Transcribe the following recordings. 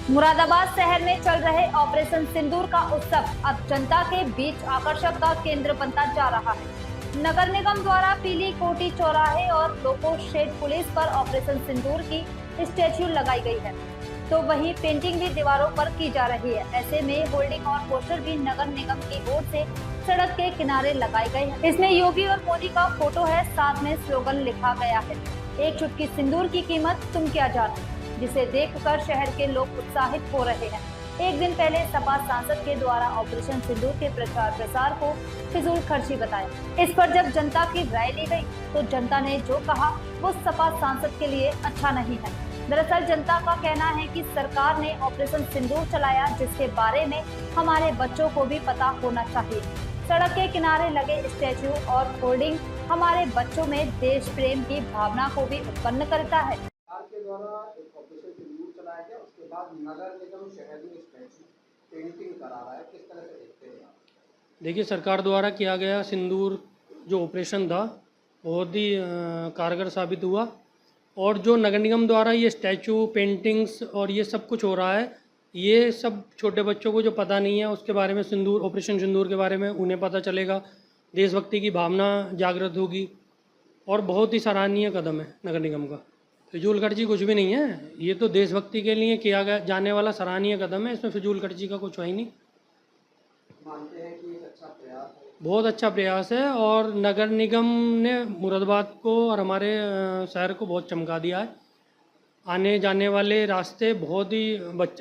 मुरादाबाद शहर में चल रहे ऑपरेशन सिंदूर का उत्सव अब जनता के बीच आकर्षक का केंद्र बनता जा रहा है। नगर निगम द्वारा पीली कोठी चौराहे और लोको शेड पुलिस पर ऑपरेशन सिंदूर की स्टैच्यू लगाई गई है, तो वहीं पेंटिंग भी दीवारों पर की जा रही है। ऐसे में होल्डिंग और पोस्टर भी नगर निगम की ओर से सड़क के किनारे लगाए गए हैं। इसमें योगी और मोदी का फोटो है, साथ में स्लोगन लिखा गया है, एक चुटकी सिंदूर की कीमत तुम क्या जानो, जिसे देखकर शहर के लोग उत्साहित हो रहे हैं। एक दिन पहले सपा सांसद के द्वारा ऑपरेशन सिंदूर के प्रचार प्रसार को फिजूल खर्ची बताया। इस पर जब जनता की राय ली गई तो जनता ने जो कहा वो सपा सांसद के लिए अच्छा नहीं है। दरअसल जनता का कहना है कि सरकार ने ऑपरेशन सिंदूर चलाया, जिसके बारे में हमारे बच्चों को भी पता होना चाहिए। सड़क के किनारे लगे स्टैच्यू और होर्डिंग हमारे बच्चों में देश प्रेम की भावना को भी उत्पन्न करता है। के द्वारा एक ऑपरेशन सिंदूर चलाया गया, उसके बाद नगर निगम शहर में स्टैच्यू पेंटिंग करा रहा है, किस तरह से देखते हैं आप? देखिए, सरकार द्वारा किया गया सिंदूर जो ऑपरेशन था बहुत ही कारगर साबित हुआ, और जो नगर निगम द्वारा ये स्टैचू पेंटिंग्स और ये सब कुछ हो रहा है, ये सब छोटे बच्चों को जो पता नहीं है उसके बारे में, सिंदूर ऑपरेशन सिंदूर के बारे में उन्हें पता चलेगा, देशभक्ति की भावना जागृत होगी, और बहुत ही सराहनीय कदम है नगर निगम का। फिजूल खर्ची कुछ भी नहीं है, ये तो देशभक्ति के लिए किया गया जाने वाला सराहनीय कदम है, इसमें फिजूल खर्ची का कुछ है ही नहीं। मानते हैं कि एक अच्छा प्रयास है? बहुत अच्छा प्रयास है, और नगर निगम ने मुरादाबाद को और हमारे शहर को बहुत चमका दिया है। आने जाने वाले रास्ते बहुत ही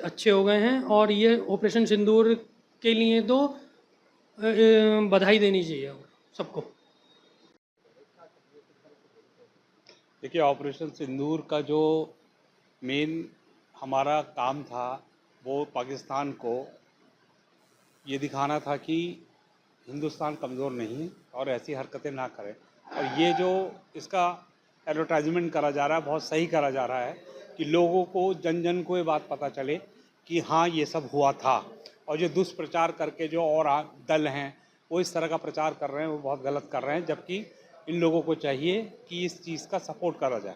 अच्छे हो गए हैं, और ये ऑपरेशन सिंदूर के लिए तो बधाई देनी चाहिए सबको। देखिए, ऑपरेशन सिंदूर का जो मेन हमारा काम था वो पाकिस्तान को ये दिखाना था कि हिंदुस्तान कमज़ोर नहीं है और ऐसी हरकतें ना करें, और ये जो इसका एडवर्टाइजमेंट करा जा रहा है बहुत सही करा जा रहा है कि लोगों को, जन जन को ये बात पता चले कि हाँ ये सब हुआ था। और जो दुष्प्रचार करके जो और दल हैं वो इस तरह का प्रचार कर रहे हैं वो बहुत गलत कर रहे हैं, जबकि इन लोगों को चाहिए कि इस चीज़ का सपोर्ट करा जाए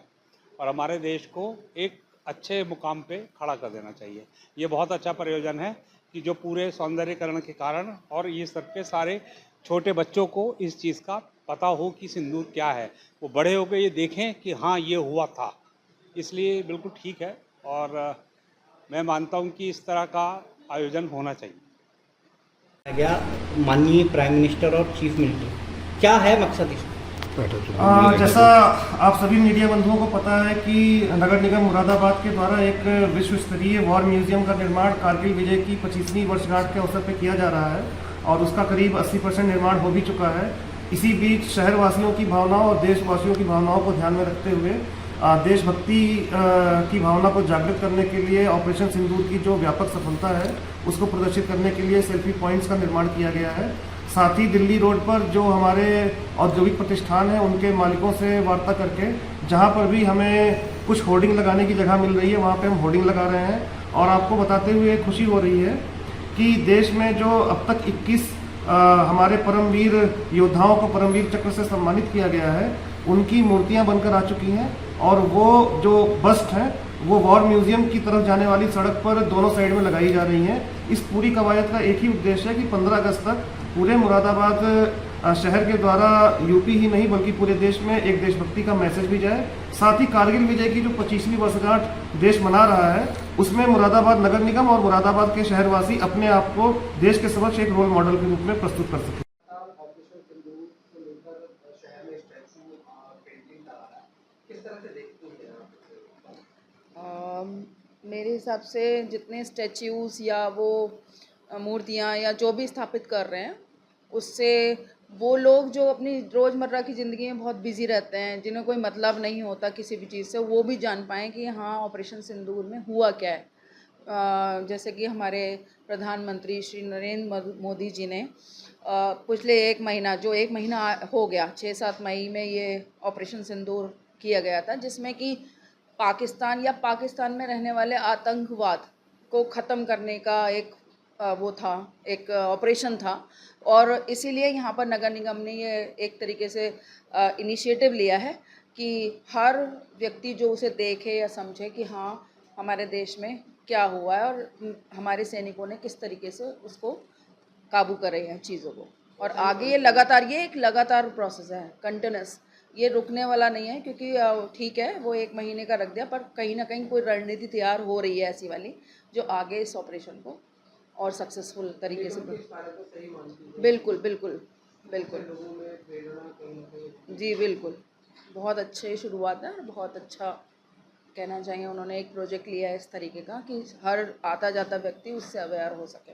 और हमारे देश को एक अच्छे मुकाम पे खड़ा कर देना चाहिए। ये बहुत अच्छा प्रयोजन है कि जो पूरे सौंदर्यीकरण के कारण और ये सबके सारे छोटे बच्चों को इस चीज़ का पता हो कि सिंदूर क्या है, वो बड़े होकर ये देखें कि हाँ ये हुआ था, इसलिए बिल्कुल ठीक है। और मैं मानता हूँ कि इस तरह का आयोजन होना चाहिए। गया माननीय प्राइम मिनिस्टर और चीफ मिनिस्टर, क्या है मकसद इसका? जैसा आप सभी मीडिया बंधुओं को पता है कि नगर निगम मुरादाबाद के द्वारा एक विश्व स्तरीय वॉर म्यूजियम का निर्माण कारगिल विजय की 25वीं वर्षगांठ के अवसर पर किया जा रहा है, और उसका करीब 80% निर्माण हो भी चुका है। इसी बीच शहरवासियों की भावनाओं और देशवासियों की भावनाओं को ध्यान में रखते हुए देशभक्ति की भावना को जागृत करने के लिए ऑपरेशन सिंदूर की जो व्यापक सफलता है उसको प्रदर्शित करने के लिए सेल्फी पॉइंट्स का निर्माण किया गया है। साथ ही दिल्ली रोड पर जो हमारे औद्योगिक प्रतिष्ठान हैं उनके मालिकों से वार्ता करके जहां पर भी हमें कुछ होर्डिंग लगाने की जगह मिल रही है वहां पे हम होर्डिंग लगा रहे हैं। और आपको बताते हुए खुशी हो रही है कि देश में जो अब तक 21 हमारे परमवीर योद्धाओं को परमवीर चक्र से सम्मानित किया गया है, उनकी मूर्तियां बनकर आ चुकी हैं, और वो जो बस्ट हैं वो वॉर म्यूजियम की तरफ जाने वाली सड़क पर दोनों साइड में लगाई जा रही हैं। इस पूरी कवायद का एक ही उद्देश्य है कि 15 अगस्त तक पूरे मुरादाबाद शहर के द्वारा यूपी ही नहीं बल्कि पूरे देश में एक देशभक्ति का मैसेज भी जाए। साथ ही कारगिल विजय की जो 25वीं वर्षगांठ देश मना रहा है उसमें मुरादाबाद नगर निगम और मुरादाबाद के शहरवासी अपने आप को देश के समक्ष एक रोल मॉडल के रूप में प्रस्तुत कर सके। ऑपरेशन सिंदूर को लेकर शहर में स्टैच्यू पेंटिंग करा रहा है, किस तरह से देखते हैं आप? मेरे हिसाब से जितने स्टैच्यूज़ या वो मूर्तियाँ या जो भी स्थापित कर रहे हैं उससे वो लोग जो अपनी रोज़मर्रा की ज़िंदगी में बहुत बिज़ी रहते हैं, जिन्हें कोई मतलब नहीं होता किसी भी चीज़ से, वो भी जान पाएँ कि हाँ ऑपरेशन सिंदूर में हुआ क्या है। जैसे कि हमारे प्रधानमंत्री श्री नरेंद्र मोदी जी ने पिछले एक महीना हो गया 6-7 मई में ये ऑपरेशन सिंदूर किया गया था, जिसमें कि पाकिस्तान या पाकिस्तान में रहने वाले आतंकवाद को ख़त्म करने का एक एक ऑपरेशन था। और इसीलिए यहाँ पर नगर निगम ने ये एक तरीके से इनिशिएटिव लिया है कि हर व्यक्ति जो उसे देखे या समझे कि हाँ हमारे देश में क्या हुआ है और हमारे सैनिकों ने किस तरीके से उसको काबू करे हैं चीज़ों को। और आगे ये एक लगातार प्रोसेस है, कंटिन्यूस, ये रुकने वाला नहीं है। क्योंकि ठीक है वो 1 महीने का रख दिया, पर कहीं ना कहीं कोई रणनीति तैयार हो रही है ऐसी वाली जो आगे इस ऑपरेशन को और सक्सेसफुल तरीके से। बिल्कुल बिल्कुल बिल्कुल जी बिल्कुल, बहुत अच्छी शुरुआत है और बहुत अच्छा कहना चाहिए। उन्होंने एक प्रोजेक्ट लिया है इस तरीके का कि हर आता जाता व्यक्ति उससे अवेयर हो सके।